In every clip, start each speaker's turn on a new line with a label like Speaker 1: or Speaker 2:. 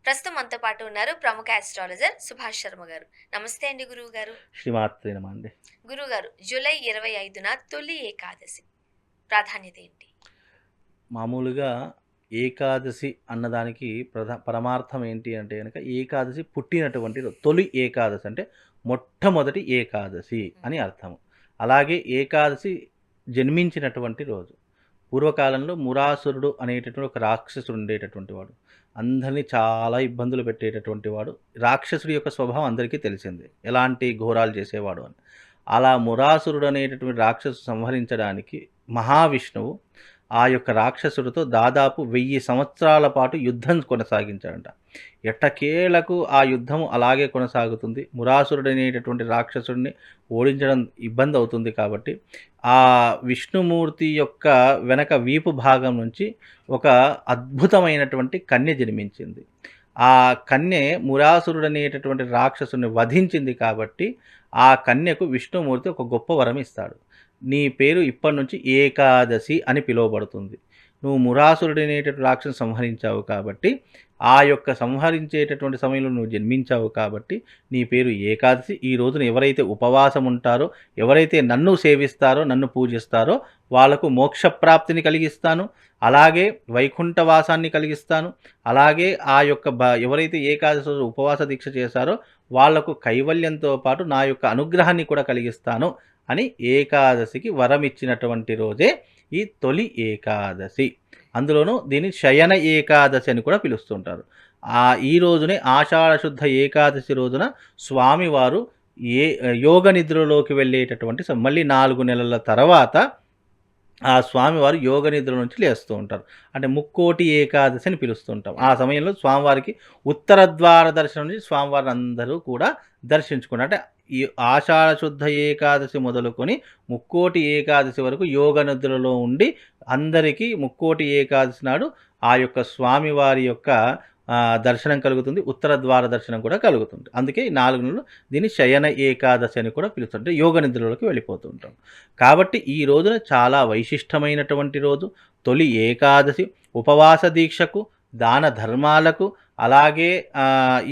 Speaker 1: ప్రస్తుతం మనతో పాటు ఉన్నారు ప్రముఖ ఆస్ట్రాలజర్ సుభాష్ శర్మ గారు. నమస్తే అండి గురువు గారు.
Speaker 2: శ్రీమాత్రే నమః అండి.
Speaker 1: గురువు గారు, జూలై 25న తొలి ఏకాదశి ప్రాధాన్యత ఏంటి?
Speaker 2: మామూలుగా ఏకాదశి అన్నదానికి పరమార్థం ఏంటి అంటే గనక ఏకాదశి పుట్టినటువంటి తొలి ఏకాదశి అంటే మొట్టమొదటి ఏకాదశి అని అర్థం. అలాగే ఏకాదశి జన్మించినటువంటి రోజు. పూర్వకాలంలో మురాసురుడు అనేటటువంటి ఒక రాక్షసుడు ఉండేటటువంటి వాడు. అందరినీ చాలా ఇబ్బందులు పెట్టేటటువంటి వాడు. రాక్షసుడి యొక్క స్వభావం అందరికీ తెలిసిందే. ఎలాంటి ఘోరాలు చేసేవాడు అని. అలా మురాసురుడు అనేటటువంటి రాక్షసు సంహరించడానికి మహావిష్ణువు ఆ యొక్క రాక్షసుడితో దాదాపు 1000 సంవత్సరాల పాటు యుద్ధం కొనసాగించాడంట. ఎట్టకేలకు ఆ యుద్ధం అలాగే కొనసాగుతుంది. మురాసురుడు అనేటటువంటి రాక్షసుడిని ఓడించడం ఇబ్బంది అవుతుంది కాబట్టి ఆ విష్ణుమూర్తి యొక్క వెనక వీపు భాగం నుంచి ఒక అద్భుతమైనటువంటి కన్య జన్మించింది. ఆ కన్య మురాసురుడు అనేటటువంటి రాక్షసుని వధించింది కాబట్టి ఆ కన్యకు విష్ణుమూర్తి ఒక గొప్ప వరం ఇస్తాడు. నీ పేరు ఇప్పటి నుంచి ఏకాదశి అని పిలువబడుతుంది. నువ్వు మురాసురుడు అనేటటువంటి రాక్షసుని సంహరించావు కాబట్టి ఆ యొక్క సంహరించేటటువంటి సమయంలో నువ్వు జన్మించావు కాబట్టి నీ పేరు ఏకాదశి. ఈ రోజున ఎవరైతే ఉపవాసం ఉంటారో, ఎవరైతే నన్ను సేవిస్తారో, నన్ను పూజిస్తారో వాళ్లకు మోక్షప్రాప్తిని కలిగిస్తాను. అలాగే వైకుంఠవాసాన్ని కలిగిస్తాను. అలాగే ఆ యొక్క ఎవరైతే ఏకాదశి రోజు ఉపవాస దీక్ష చేశారో వాళ్లకు కైవల్యంతో పాటు నా యొక్క అనుగ్రహాన్ని కూడా కలిగిస్తాను అని ఏకాదశికి వరం ఇచ్చినటువంటి రోజే ఈ తొలి ఏకాదశి. అందులోనూ దీన్ని శయన ఏకాదశి అని కూడా పిలుస్తుంటారు. ఈ రోజునే ఆషాఢ శుద్ధ ఏకాదశి రోజున స్వామివారు యోగ నిద్రలోకి వెళ్ళేటటువంటి మళ్ళీ 4 నెలల తర్వాత ఆ స్వామివారు యోగ నిద్ర నుంచి లేస్తూ ఉంటారు. అంటే ముక్కోటి ఏకాదశి అని పిలుస్తుంటాం. ఆ సమయంలో స్వామివారికి ఉత్తర ద్వార దర్శనం నుంచి స్వామివారిని అందరూ కూడా దర్శించుకున్నారు. అంటే ఈ ఆషాఢ శుద్ధ ఏకాదశి మొదలుకొని ముక్కోటి ఏకాదశి వరకు యోగ నిద్రలో ఉండి అందరికీ ముక్కోటి ఏకాదశి నాడు ఆ యొక్క స్వామివారి యొక్క దర్శనం కలుగుతుంది. ఉత్తర ద్వార దర్శనం కూడా కలుగుతుంది. అందుకే 4 నెలలు దీన్ని శయన ఏకాదశి అని కూడా పిలుస్తుంటే యోగ నిద్రలోకి వెళ్ళిపోతూ ఉంటాం. కాబట్టి ఈ రోజున చాలా వైశిష్టమైనటువంటి రోజు తొలి ఏకాదశి. ఉపవాస దీక్షకు, దాన ధర్మాలకు, అలాగే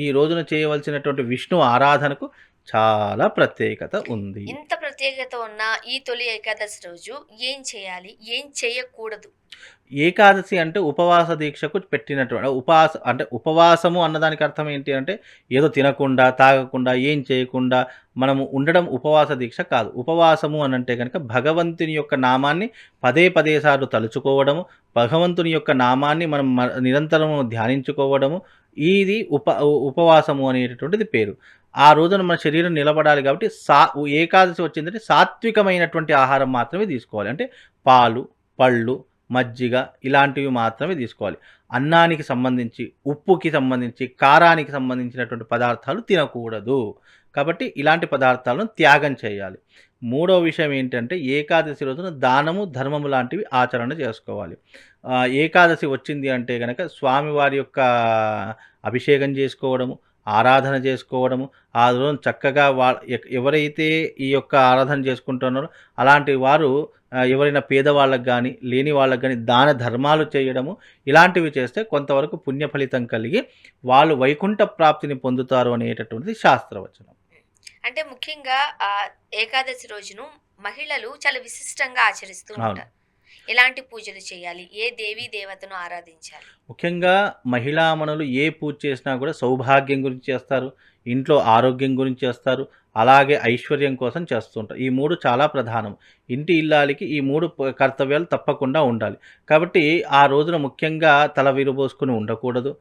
Speaker 2: ఈ రోజున చేయవలసినటువంటి విష్ణు ఆరాధనకు చాలా ప్రత్యేకత ఉంది.
Speaker 1: ఇంత ప్రత్యేకత ఉన్న ఈ తొలి ఏకాదశి రోజు ఏం చేయాలి, ఏం చేయకూడదు?
Speaker 2: ఏకాదశి అంటే ఉపవాస దీక్షకు పెట్టినటువంటి ఉపవాసము అన్నదానికి అర్థం ఏంటి అంటే ఏదో తినకుండా, తాగకుండా, ఏం చేయకుండా మనము ఉండడం ఉపవాస దీక్ష కాదు. ఉపవాసము అని అంటే కనుక భగవంతుని యొక్క నామాన్ని పదే పదే సార్లు తలుచుకోవడము, భగవంతుని యొక్క నామాన్ని మనం నిరంతరము ధ్యానించుకోవడము, ఇది ఉపవాసము అనేటటువంటిది పేరు. ఆ రోజున మన శరీరం నిలబడాలి కాబట్టి ఏకాదశి వచ్చిందంటే సాత్వికమైనటువంటి ఆహారం మాత్రమే తీసుకోవాలి. అంటే పాలు, పళ్ళు, మజ్జిగ ఇలాంటివి మాత్రమే తీసుకోవాలి. అన్నానికి సంబంధించి, ఉప్పుకి సంబంధించి, కారానికి సంబంధించినటువంటి పదార్థాలు తినకూడదు. కాబట్టి ఇలాంటి పదార్థాలను త్యాగం చేయాలి. మూడవ విషయం ఏంటంటే ఏకాదశి రోజున దానము, ధర్మము లాంటివి ఆచరణ చేసుకోవాలి. ఏకాదశి వచ్చింది అంటే కనుక స్వామివారి యొక్క అభిషేకం చేసుకోవడము, ఆరాధన చేసుకోవడము, ఆ రోజు చక్కగా ఎవరైతే ఈ యొక్క ఆరాధన చేసుకుంటున్నారో అలాంటి వారు ఎవరైనా పేదవాళ్ళకు కానీ, లేని వాళ్ళకు కానీ దాన ధర్మాలు చేయడము, ఇలాంటివి చేస్తే కొంతవరకు పుణ్య ఫలితం కలిగి వాళ్ళు వైకుంఠ ప్రాప్తిని పొందుతారు అనేటటువంటిది శాస్త్రవచనం.
Speaker 1: అంటే ముఖ్యంగా ఏకాదశి రోజును మహిళలు చాలా విశిష్టంగా ఆచరిస్తూ ఉంటారు. ఎలాంటి పూజలు చేయాలి, ఏ దేవీ దేవతను ఆరాధించాలి?
Speaker 2: ముఖ్యంగా మహిళామణులు ఏ పూజ చేసినా కూడా సౌభాగ్యం గురించి చేస్తారు, ఇంట్లో ఆరోగ్యం గురించి చేస్తారు, అలాగే ఐశ్వర్యం కోసం చేస్తుంటారు. ఈ 3 చాలా ప్రధానం. ఇంటి ఇల్లాలికి ఈ 3 కర్తవ్యాలు తప్పకుండా ఉండాలి. కాబట్టి ఆ రోజున ముఖ్యంగా తల విరుబోసుకుని ఉండకూడదు.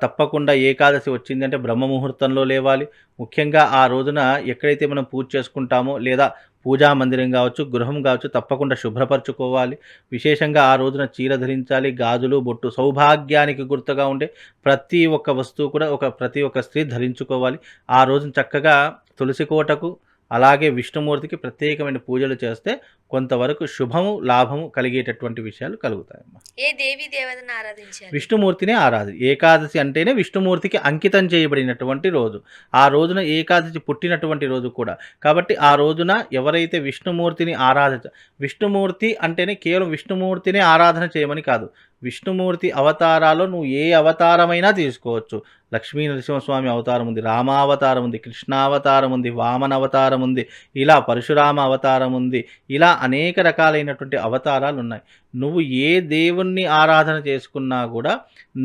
Speaker 2: తప్పకుండా ఏకాదశి వచ్చిందంటే బ్రహ్మముహూర్తంలో లేవాలి. ముఖ్యంగా ఆ రోజున ఎక్కడైతే మనం పూజ చేసుకుంటామో లేదా పూజా మందిరం కావచ్చు, గృహం కావచ్చు తప్పకుండా శుభ్రపరచుకోవాలి. విశేషంగా ఆ రోజున చీర ధరించాలి. గాజులు, బొట్టు, సౌభాగ్యానికి గుర్తుగా ఉండే ప్రతి ఒక్క వస్తువు కూడా ప్రతి ఒక్క స్త్రీ ధరించుకోవాలి. ఆ రోజున చక్కగా తులసి కోటకు, అలాగే విష్ణుమూర్తికి ప్రత్యేకమైన పూజలు చేస్తే కొంతవరకు శుభము, లాభము కలిగేటటువంటి విషయాలు కలుగుతాయమ్మా.
Speaker 1: ఏ దేవీ దేవతను ఆరాధించాలి?
Speaker 2: విష్ణుమూర్తినే ఏకాదశి అంటేనే విష్ణుమూర్తికి అంకితం చేయబడినటువంటి రోజు. ఆ రోజున ఏకాదశి పుట్టినటువంటి రోజు కూడా. కాబట్టి ఆ రోజున ఎవరైతే విష్ణుమూర్తిని విష్ణుమూర్తి అంటేనే కేవలం విష్ణుమూర్తినే ఆరాధన చేయమని కాదు. విష్ణుమూర్తి అవతారాల్లో నువ్వు ఏ అవతారమైనా తీసుకోవచ్చు. లక్ష్మీ నరసింహస్వామి అవతారం ఉంది, రామావతారం ఉంది, కృష్ణావతారం ఉంది, వామన అవతారం ఉంది, ఇలా పరశురామ అవతారం ఉంది, ఇలా అనేక రకాలైనటువంటి అవతారాలు ఉన్నాయి. నువ్వు ఏ దేవుణ్ణి ఆరాధన చేసుకున్నా కూడా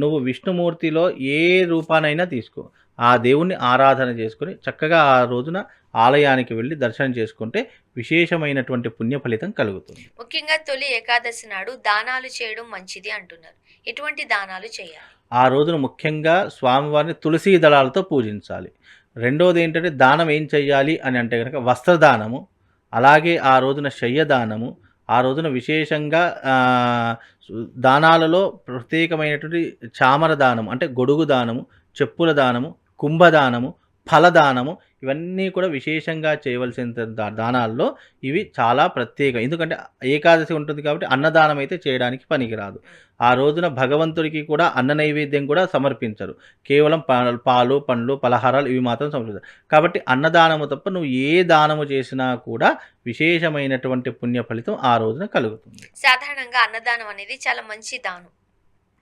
Speaker 2: నువ్వు విష్ణుమూర్తిలో ఏ రూపానైనా తీసుకో, ఆ దేవుణ్ణి ఆరాధన చేసుకుని చక్కగా ఆ రోజున ఆలయానికి వెళ్ళి దర్శనం చేసుకుంటే విశేషమైనటువంటి పుణ్య ఫలితం కలుగుతుంది.
Speaker 1: ముఖ్యంగా తొలి ఏకాదశి నాడు దానాలు చేయడం మంచిది అంటున్నారు. ఎటువంటి దానాలు చేయాలి?
Speaker 2: ఆ రోజున ముఖ్యంగా స్వామివారిని తులసీ దళాలతో పూజించాలి. రెండోది ఏంటంటే దానం ఏం చెయ్యాలి అని అంటే కనుక వస్త్రదానము, అలాగే ఆ రోజున శయ్యదానము, ఆ రోజున విశేషంగా దానాలలో ప్రత్యేకమైనటువంటి చామర దానం అంటే గొడుగు దానము, చెప్పుల దానము, కుంభదానము, ఫలదానము, ఇవన్నీ కూడా విశేషంగా చేయవలసిన దానాల్లో ఇవి చాలా ప్రత్యేకం. ఎందుకంటే ఏకాదశి ఉంటుంది కాబట్టి అన్నదానం అయితే చేయడానికి పనికిరాదు. ఆ రోజున భగవంతుడికి కూడా అన్న నైవేద్యం కూడా సమర్పించరు. కేవలం పాలు, పండ్లు, పలహారాలు ఇవి మాత్రం సమర్పిస్తారు. కాబట్టి అన్నదానము తప్ప నువ్వు ఏ దానము చేసినా కూడా విశేషమైనటువంటి పుణ్య ఫలితం ఆ రోజున కలుగుతుంది.
Speaker 1: సాధారణంగా అన్నదానం అనేది చాలా మంచి దానం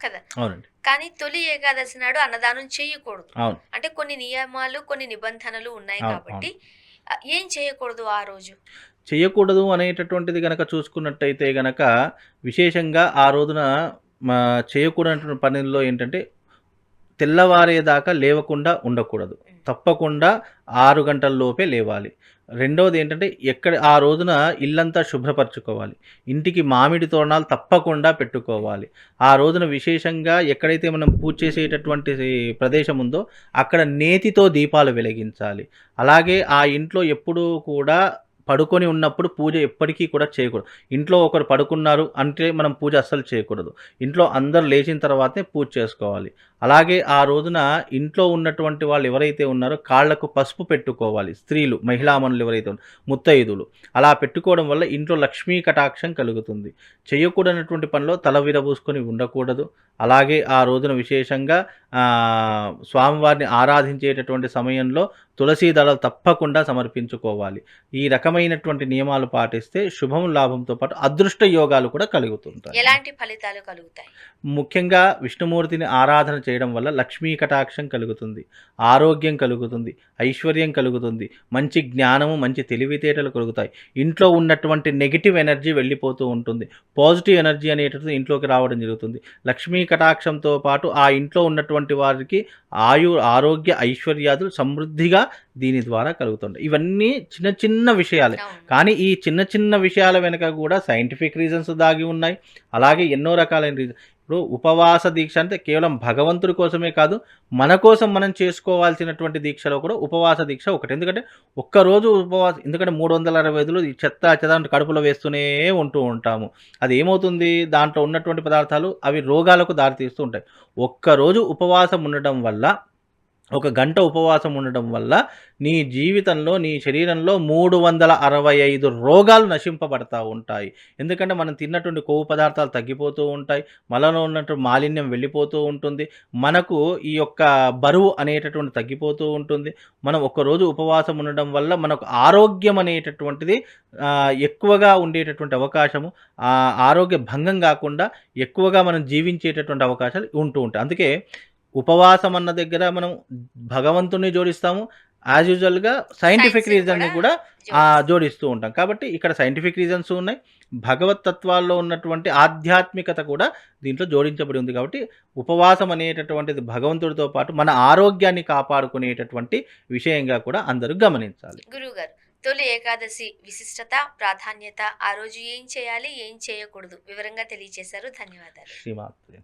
Speaker 1: కదా.
Speaker 2: అవునండి.
Speaker 1: కానీ తొలి ఏకాదశి నాడు అన్నదానం చేయకూడదు.
Speaker 2: అవును.
Speaker 1: అంటే కొన్ని నియమాలు, కొన్ని నిబంధనలు ఉన్నాయి కాబట్టి ఏం చేయకూడదు ఆ రోజు?
Speaker 2: చేయకూడదు అనేటటువంటిది గనక చూసుకున్నట్టయితే గనక విశేషంగా ఆ రోజున చేయకూడనటువంటి పనుల్లో ఏంటంటే తెల్లవారేదాకా లేవకుండా ఉండకూడదు. తప్పకుండా 6 గంటల లోపే లేవాలి. రెండోది ఏంటంటే ఆ రోజున ఇల్లంతా శుభ్రపరచుకోవాలి. ఇంటికి మామిడి తోరణాలు తప్పకుండా పెట్టుకోవాలి. ఆ రోజున విశేషంగా ఎక్కడైతే మనం పూజ చేసేటటువంటి ప్రదేశం ఉందో అక్కడ నేతితో దీపాలు వెలిగించాలి. అలాగే ఆ ఇంట్లో ఎప్పుడూ కూడా పడుకొని ఉన్నప్పుడు పూజ ఎప్పటికీ కూడా చేయకూడదు. ఇంట్లో ఒకరు పడుకున్నారు అంటే మనం పూజ అస్సలు చేయకూడదు. ఇంట్లో అందరు లేచిన తర్వాతనే పూజ చేసుకోవాలి. అలాగే ఆ రోజున ఇంట్లో ఉన్నటువంటి వాళ్ళు ఎవరైతే ఉన్నారో కాళ్లకు పసుపు పెట్టుకోవాలి. స్త్రీలు, మహిళామణులు ఎవరైతే ముత్తైదులు అలా పెట్టుకోవడం వల్ల ఇంట్లో లక్ష్మీ కటాక్షం కలుగుతుంది. చేయకూడనటువంటి పనిలో తల విరబూసుకొని ఉండకూడదు. అలాగే ఆ రోజున విశేషంగా స్వామివారిని ఆరాధించేటటువంటి సమయంలో తులసీ దళాలు తప్పకుండా సమర్పించుకోవాలి. ఈ రకమైనటువంటి నియమాలు పాటిస్తే శుభం లాభంతో పాటు అదృష్ట యోగాలు కూడా కలుగుతుంటాయి.
Speaker 1: ఎలాంటి ఫలితాలు కలుగుతాయి?
Speaker 2: ముఖ్యంగా విష్ణుమూర్తిని ఆరాధన చేయడం వల్ల లక్ష్మీ కటాక్షం కలుగుతుంది, ఆరోగ్యం కలుగుతుంది, ఐశ్వర్యం కలుగుతుంది, మంచి జ్ఞానము, మంచి తెలివితేటలు కలుగుతాయి. ఇంట్లో ఉన్నటువంటి నెగిటివ్ ఎనర్జీ వెళ్ళిపోతూ ఉంటుంది, పాజిటివ్ ఎనర్జీ అనేటటువంటి ఇంట్లోకి రావడం జరుగుతుంది. లక్ష్మీ కటాక్షంతో పాటు ఆ ఇంట్లో ఉన్నటువంటి వారికి ఆరోగ్య ఐశ్వర్యాదులు సమృద్ధిగా దీని ద్వారా కలుగుతుంటాయి. ఇవన్నీ చిన్న చిన్న విషయాలే, కానీ ఈ చిన్న చిన్న విషయాల వెనుక కూడా సైంటిఫిక్ రీజన్స్ దాగి ఉన్నాయి. అలాగే ఎన్నో రకాలైన రీజన్. ఇప్పుడు ఉపవాస దీక్ష అంటే కేవలం భగవంతుడి కోసమే కాదు, మన కోసం మనం చేసుకోవాల్సినటువంటి దీక్షలో కూడా ఉపవాస దీక్ష ఒకటి. ఎందుకంటే ఒక్కరోజు ఉపవాసం, ఎందుకంటే 365 ఈ చెత్త కడుపులో వేస్తూనే ఉంటూ ఉంటాము. అది ఏమవుతుంది, దాంట్లో ఉన్నటువంటి పదార్థాలు అవి రోగాలకు దారితీస్తూ ఉంటాయి. ఒక్కరోజు ఉపవాసం ఉండడం వల్ల, ఒక గంట ఉపవాసం ఉండడం వల్ల నీ జీవితంలో, నీ శరీరంలో 365 రోగాలు నశింపబడతా ఉంటాయి. ఎందుకంటే మనం తిన్నటువంటి కొవ్వు పదార్థాలు తగ్గిపోతూ ఉంటాయి, మనలో ఉన్నటువంటి మాలిన్యం వెళ్ళిపోతూ ఉంటుంది, మనకు ఈ యొక్క బరువు అనేటటువంటి తగ్గిపోతూ ఉంటుంది. మనం ఒక్కరోజు ఉపవాసం ఉండడం వల్ల మనకు ఆరోగ్యం అనేటటువంటిది ఎక్కువగా ఉండేటటువంటి అవకాశము, ఆరోగ్య భంగం కాకుండా ఎక్కువగా మనం జీవించేటటువంటి అవకాశాలు ఉంటూ ఉంటాయి. అందుకే ఉపవాసం అన్న దగ్గర మనం భగవంతుని జోడిస్తాము, యాజ్ యూజువల్గా సైంటిఫిక్ రీజన్ని కూడా జోడిస్తూ ఉంటాం. కాబట్టి ఇక్కడ సైంటిఫిక్ రీజన్స్ ఉన్నాయి, భగవత్ తత్వాల్లో ఉన్నటువంటి ఆధ్యాత్మికత కూడా దీంట్లో జోడించబడి ఉంది. కాబట్టి ఉపవాసం అనేటటువంటిది భగవంతుడితో పాటు మన ఆరోగ్యాన్ని కాపాడుకునేటటువంటి విషయంగా కూడా అందరూ గమనించాలి.
Speaker 1: గురువుగారు, తొలి ఏకాదశి విశిష్టత, ప్రాధాన్యత, ఆ రోజు ఏం చేయాలి, ఏం చేయకూడదు వివరంగా తెలియజేశారు. ధన్యవాదాలు.
Speaker 2: శ్రీమాత్రే.